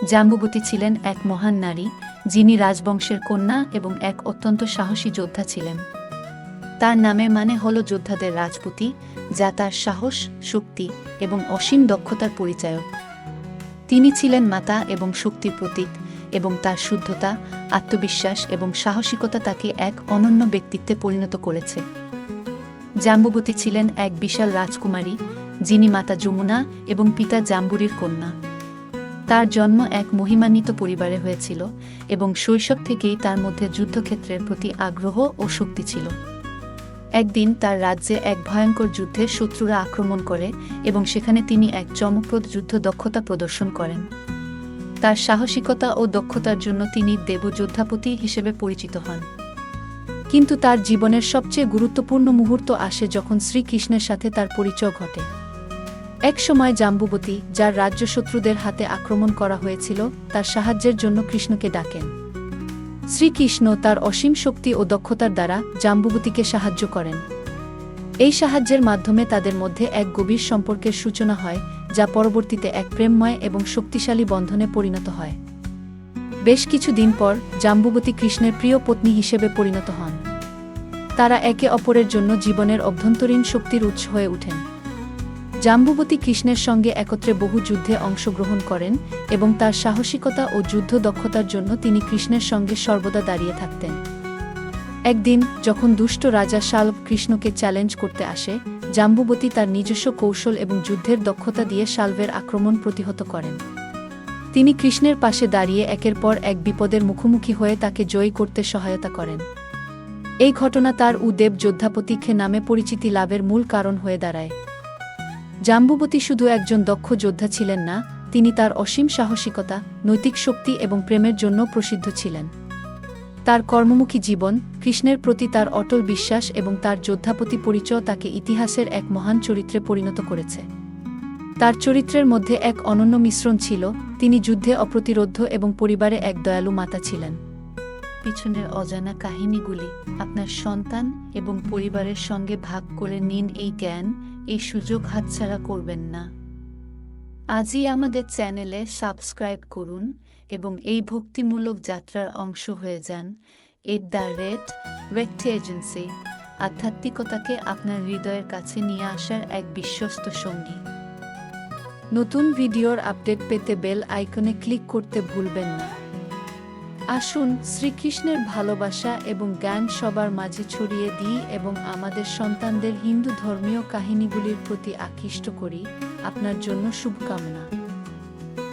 জাম্বুবতী ছিলেন এক মহান নারী, যিনি রাজবংশের কন্যা এবং এক অত্যন্ত সাহসী যোদ্ধা ছিলেন। তার নামের মানে হল যোদ্ধাদের রাজপুতি, যা তার সাহস, শক্তি এবং অসীম দক্ষতার পরিচায়ক। তিনি ছিলেন মাতা এবং শক্তির প্রতীক, এবং তার শুদ্ধতা, আত্মবিশ্বাস এবং সাহসিকতা তাকে এক অনন্য ব্যক্তিত্বে পরিণত করেছে। জাম্বুবতী ছিলেন এক বিশাল রাজকুমারী, যিনি মাতা যমুনা এবং পিতা জাম্বুরির কন্যা। তার জন্ম এক মহিমান্বিত পরিবারে হয়েছিল এবং শৈশব থেকেই তার মধ্যে যুদ্ধক্ষেত্রের প্রতি আগ্রহ ও শক্তি ছিল। একদিন তার রাজ্যে এক ভয়ঙ্কর যুদ্ধে শত্রুরা আক্রমণ করে এবং সেখানে তিনি এক চমকপ্রদ যুদ্ধ দক্ষতা প্রদর্শন করেন। তার সাহসিকতা ও দক্ষতার জন্য তিনি দেবযোদ্ধাপতি হিসেবে পরিচিত হন। কিন্তু তার জীবনের সবচেয়ে গুরুত্বপূর্ণ মুহূর্ত আসে যখন শ্রীকৃষ্ণের সাথে তার পরিচয় ঘটে। এক সময় জাম্বুবতী, যার রাজ্য শত্রুদের হাতে আক্রমণ করা হয়েছিল, তার সাহায্যের জন্য কৃষ্ণকে ডাকেন। শ্রীকৃষ্ণ তার অসীম শক্তি ও দক্ষতার দ্বারা জাম্বুবতীকে সাহায্য করেন। এই সাহায্যের মাধ্যমে তাদের মধ্যে এক গভীর সম্পর্কের সূচনা হয়, যা পরবর্তীতে এক প্রেমময় এবং শক্তিশালী বন্ধনে পরিণত হয়। বেশ কিছু দিন পর জাম্বুবতী কৃষ্ণের প্রিয় পত্নী হিসেবে পরিণত হন। তারা একে অপরের জন্য জীবনের অভ্যন্তরীণ শক্তির উৎস হয়ে ওঠেন। জাম্বুবতী কৃষ্ণের সঙ্গে একত্রে বহু যুদ্ধে অংশগ্রহণ করেন এবং তার সাহসিকতা ও যুদ্ধ দক্ষতার জন্য তিনি কৃষ্ণের সঙ্গে সর্বদা দাঁড়িয়ে থাকতেন। একদিন যখন দুষ্ট রাজা শাল্ব কৃষ্ণকে চ্যালেঞ্জ করতে আসে, জাম্বুবতী তার নিজস্ব কৌশল এবং যুদ্ধের দক্ষতা দিয়ে শাল্বের আক্রমণ প্রতিহত করেন। তিনি কৃষ্ণের পাশে দাঁড়িয়ে একের পর এক বিপদের মুখোমুখি হয়ে তাকে জয়ী করতে সহায়তা করেন। এই ঘটনা তার দেব যোদ্ধাপতিকে নামে পরিচিতি লাভের মূল কারণ হয়ে দাঁড়ায়। জাম্বুবতী শুধু একজন দক্ষ যোদ্ধা ছিলেন না, তিনি তার অসীম সাহসিকতা, নৈতিক শক্তি এবং প্রেমের জন্য প্রসিদ্ধ ছিলেন। তার কর্মমুখী জীবন, কৃষ্ণের প্রতি তার অটল বিশ্বাস এবং তার যোদ্ধাপতি পরিচয় তাকে ইতিহাসের এক মহান চরিত্রে পরিণত করেছে। তার চরিত্রের মধ্যে এক অনন্য মিশ্রণ ছিল, তিনি যুদ্ধে অপ্রতিরোধ্য এবং পরিবারে এক দয়ালু মাতা ছিলেন। পিছনের অজানা কাহিনীগুলি আপনার সন্তান এবং পরিবারের সঙ্গে ভাগ করে নিন। এই জ্ঞান, এই সুযোগ হাতছাড়া করবেন না। আজই আমাদের চ্যানেলে সাবস্ক্রাইব করুন এবং এই ভক্তিমূলক যাত্রার অংশ হয়ে যান। @Vecti এজেন্সি, আধ্যাত্মিকতাকে আপনার হৃদয়ের কাছে নিয়ে আসার এক বিশ্বস্ত সঙ্গী। নতুন ভিডিওর আপডেট পেতে বেল আইকনে ক্লিক করতে ভুলবেন না। আসুন শ্রীকৃষ্ণের ভালোবাসা এবং জ্ঞান সবার মাঝে ছড়িয়ে দিই এবং আমাদের সন্তানদের হিন্দু ধর্মীয় কাহিনীগুলির প্রতি আকৃষ্ট করি। আপনার জন্য শুভকামনা।